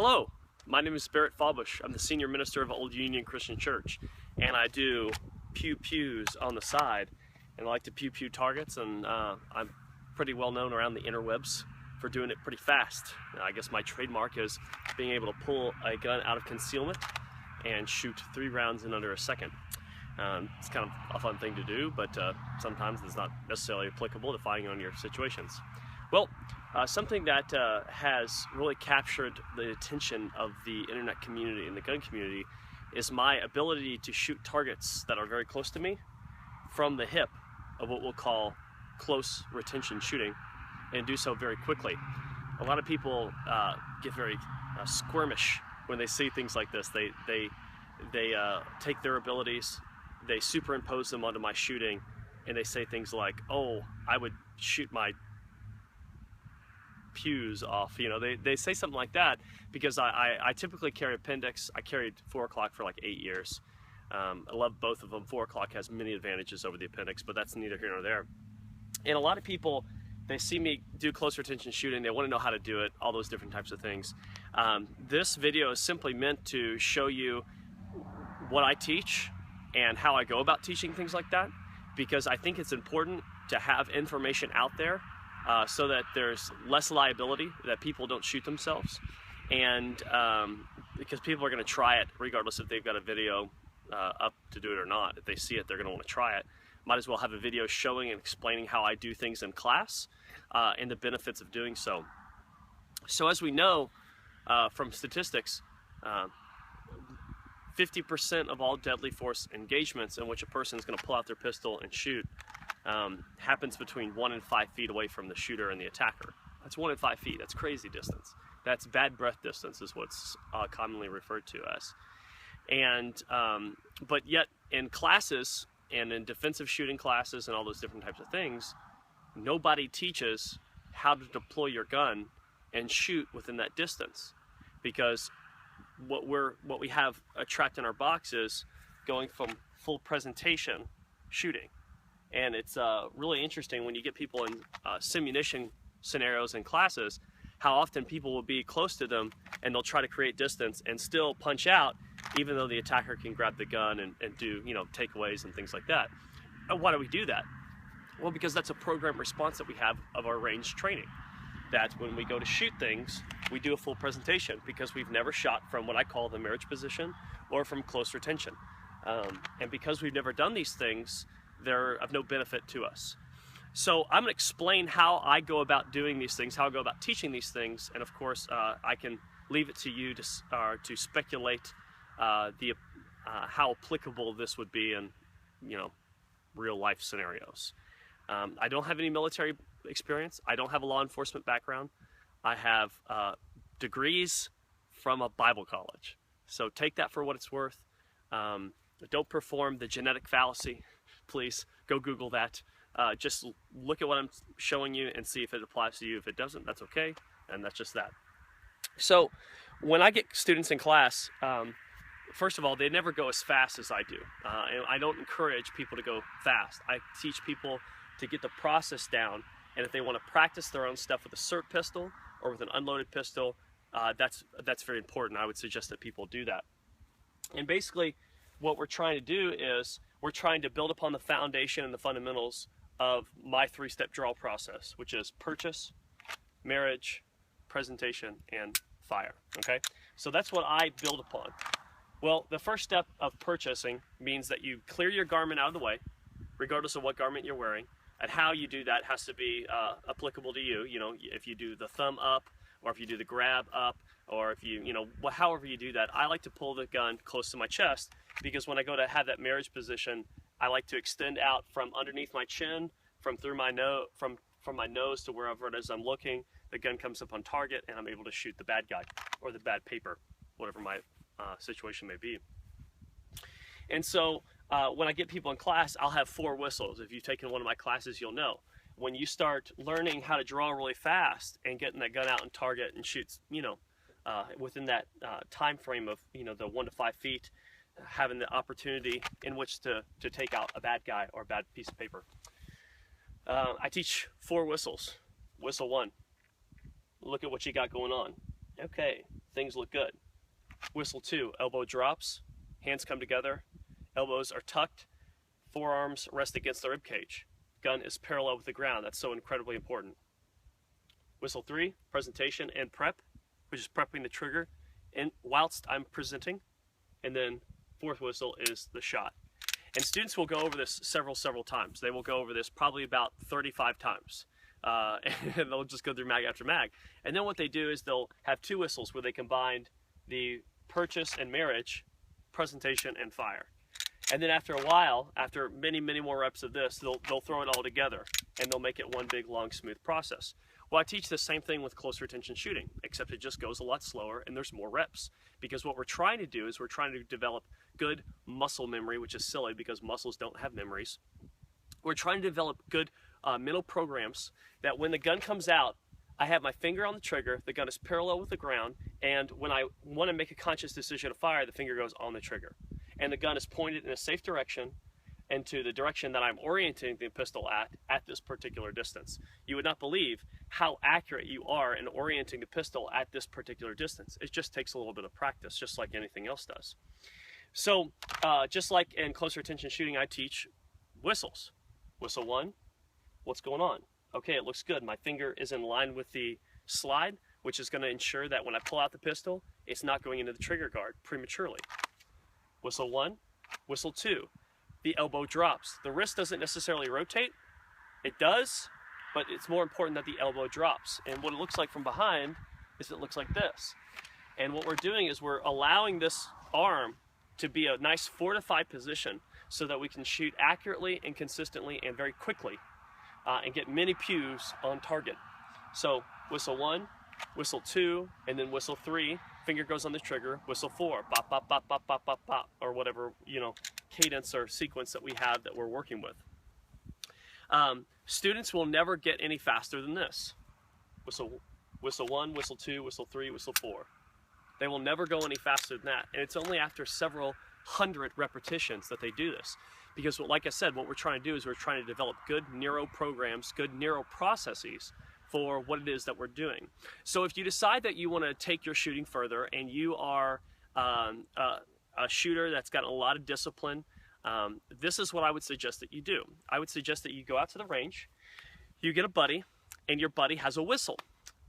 Hello, my name is Fawbush. I'm the senior minister of Old Union Christian Church, and I do pews on the side, and I like to pew targets, and I'm pretty well known around the interwebs for doing it pretty fast. I guess my trademark is being able to pull a gun out of concealment and shoot 3 rounds in under a second. It's kind of a fun thing to do, but sometimes it's not necessarily applicable depending on your situations. Well, something that has really captured the attention of the internet community and the gun community is my ability to shoot targets that are very close to me from the hip of what we'll call close retention shooting, and do so very quickly. A lot of people get very squirmish when they see things like this. They take their abilities, they superimpose them onto my shooting, and they say things like, "Oh, I would shoot my pews off." You know, they say something like that because I typically carry appendix. I carried 4 o'clock for like 8 years. I love both of them. 4 o'clock has many advantages over the appendix, but that's neither here nor there. And a lot of people, they see me do close retention shooting, they want to know how to do it, all those different types of things. This video is simply meant to show you what I teach and how I go about teaching things like that, because I think it's important to have information out there so that there's less liability, that people don't shoot themselves, and because people are going to try it regardless if they've got a video up to do it or not. If they see it, they're going to want to try it. Might as well have a video showing and explaining how I do things in class and the benefits of doing so. So as we know from statistics, 50% of all deadly force engagements in which a person is going to pull out their pistol and shoot happens between 1 and 5 feet away from the shooter and the attacker. That's 1 and 5 feet. That's crazy distance. That's bad breath distance is what's commonly referred to as. And but yet in classes and in defensive shooting classes and all those different types of things, nobody teaches how to deploy your gun and shoot within that distance, because what we have tracked in our box is going from full presentation shooting. And it's really interesting when you get people in simunition scenarios in classes, how often people will be close to them and they'll try to create distance and still punch out, even though the attacker can grab the gun and do, you know, takeaways and things like that. And why do we do that? Well, because that's a program response that we have of our range training. That when we go to shoot things, we do a full presentation, because we've never shot from what I call the marriage position or from close retention. And because we've never done these things, they're of no benefit to us. So I'm going to explain how I go about doing these things, how I go about teaching these things, and of course I can leave it to you to speculate how applicable this would be in, you know, real life scenarios. I don't have any military experience. I don't have a law enforcement background. I have degrees from a Bible college. So take that for what it's worth. Don't perform the genetic fallacy. Please go Google that. Just look at what I'm showing you and see if it applies to you. If it doesn't, that's okay, and that's just that. So when I get students in class, first of all, they never go as fast as I do. And I don't encourage people to go fast. I teach people to get the process down, and if they want to practice their own stuff with a SIRT pistol or with an unloaded pistol, that's very important. I would suggest that people do that. And basically what we're trying to do is we're trying to build upon the foundation and the fundamentals of my 3-step draw process, which is purchase, marriage, presentation, and fire. Okay, so that's what I build upon. Well, the first step of purchasing means that you clear your garment out of the way, regardless of what garment you're wearing, and how you do that has to be applicable to you. You know, if you do the thumb up, or if you do the grab up, or if you know, however you do that. I like to pull the gun close to my chest, because when I go to have that marriage position, I like to extend out from underneath my chin, from through my nose, from my nose to wherever it is I'm looking. The gun comes up on target, and I'm able to shoot the bad guy or the bad paper, whatever my situation may be. And so when I get people in class, I'll have 4 whistles. If you've taken one of my classes, you'll know. When you start learning how to draw really fast and getting that gun out and target and shoots, you know, within that time frame of, you know, the 1 to 5 feet, having the opportunity in which to take out a bad guy or a bad piece of paper. I teach 4 whistles. Whistle 1. Look at what you got going on. Okay, things look good. Whistle 2, elbow drops, hands come together, elbows are tucked, forearms rest against the rib cage. Gun is parallel with the ground. That's so incredibly important. Whistle 3, presentation and prep, which is prepping the trigger and whilst I'm presenting. And then fourth whistle is the shot. And students will go over this several times. They will go over this probably about 35 times. And they'll just go through mag after mag. And then what they do is they'll have 2 whistles where they combine the purchase and marriage, presentation and fire. And then after a while, after many more reps of this, they'll throw it all together and they'll make it one big, long, smooth process. Well, I teach the same thing with close retention shooting, except it just goes a lot slower and there's more reps. Because what we're trying to do is we're trying to develop good muscle memory, which is silly because muscles don't have memories. We're trying to develop good mental programs that when the gun comes out, I have my finger on the trigger, the gun is parallel with the ground, and when I want to make a conscious decision to fire, the finger goes on the trigger. And the gun is pointed in a safe direction and to the direction that I'm orienting the pistol at this particular distance. You would not believe how accurate you are in orienting the pistol at this particular distance. It just takes a little bit of practice, just like anything else does. So just like in close retention shooting, I teach whistles. Whistle 1, what's going on? Okay, it looks good. My finger is in line with the slide, which is going to ensure that when I pull out the pistol, it's not going into the trigger guard prematurely. Whistle 1, whistle 2, the elbow drops. The wrist doesn't necessarily rotate. It does, but it's more important that the elbow drops. And what it looks like from behind is it looks like this. And what we're doing is we're allowing this arm to be a nice fortified position so that we can shoot accurately and consistently and very quickly and get many pews on target. So whistle 1, whistle 2, and then whistle 3, finger goes on the trigger, whistle 4, bop, bop, bop, bop, bop, bop, bop, or whatever, cadence or sequence that we have that we're working with. Students will never get any faster than this. Whistle 1, whistle 2, whistle 3, whistle 4. They will never go any faster than that. And it's only after several hundred repetitions that they do this. Because like I said, what we're trying to do is we're trying to develop good neuro programs, good neuro processes for what it is that we're doing. So if you decide that you want to take your shooting further and you are a shooter that's got a lot of discipline, this is what I would suggest that you do. I would suggest that you go out to the range, you get a buddy, and your buddy has a whistle.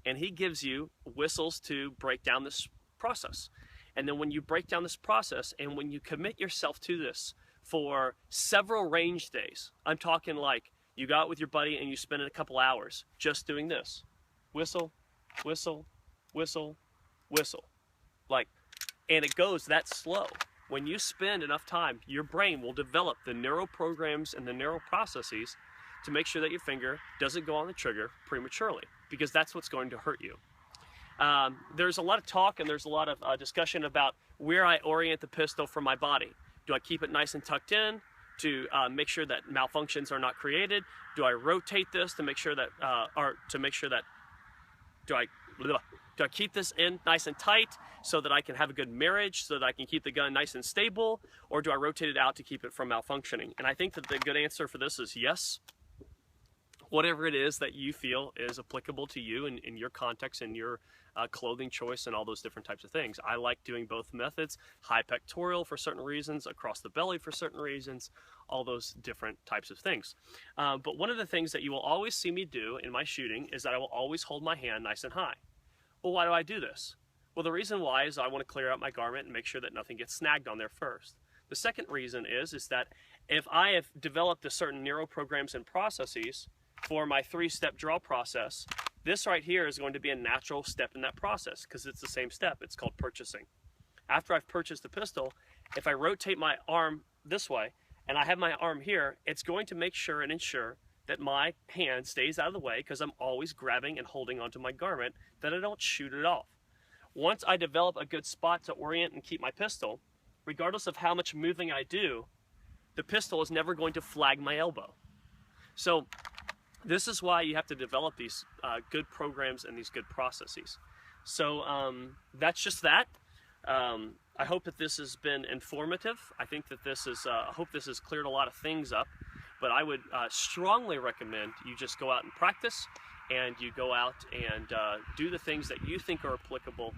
And he gives you whistles to break down this process. And then when you break down this process and when you commit yourself to this for several range days, I'm talking like you go out with your buddy and you spend a couple hours just doing this. Whistle, whistle, whistle, whistle. And it goes that slow. When you spend enough time, your brain will develop the neural programs and the neural processes to make sure that your finger doesn't go on the trigger prematurely, because that's what's going to hurt you. There's a lot of talk and there's a lot of discussion about where I orient the pistol from my body. Do I keep it nice and tucked in to make sure that malfunctions are not created? Do I rotate this to make sure that, do I keep this in nice and tight so that I can have a good marriage, so that I can keep the gun nice and stable, or do I rotate it out to keep it from malfunctioning? And I think that the good answer for this is yes. Whatever it is that you feel is applicable to you in your context and your clothing choice and all those different types of things. I like doing both methods, high pectoral for certain reasons, across the belly for certain reasons, all those different types of things. But one of the things that you will always see me do in my shooting is that I will always hold my hand nice and high. Well, why do I do this? Well, the reason why is I want to clear out my garment and make sure that nothing gets snagged on there first. The second reason is that if I have developed a certain neuro programs and processes for my 3-step draw process, this right here is going to be a natural step in that process because it's the same step. It's called purchasing. After I've purchased the pistol, if I rotate my arm this way and I have my arm here, it's going to make sure and ensure that my hand stays out of the way because I'm always grabbing and holding onto my garment, that I don't shoot it off. Once I develop a good spot to orient and keep my pistol, regardless of how much moving I do, the pistol is never going to flag my elbow. So this is why you have to develop these good programs and these good processes. So that's just that. I hope that this has been informative. I think that this is, I hope this has cleared a lot of things up, but I would strongly recommend you just go out and practice and you go out and do the things that you think are applicable.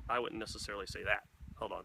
I wouldn't necessarily say that. Hold on.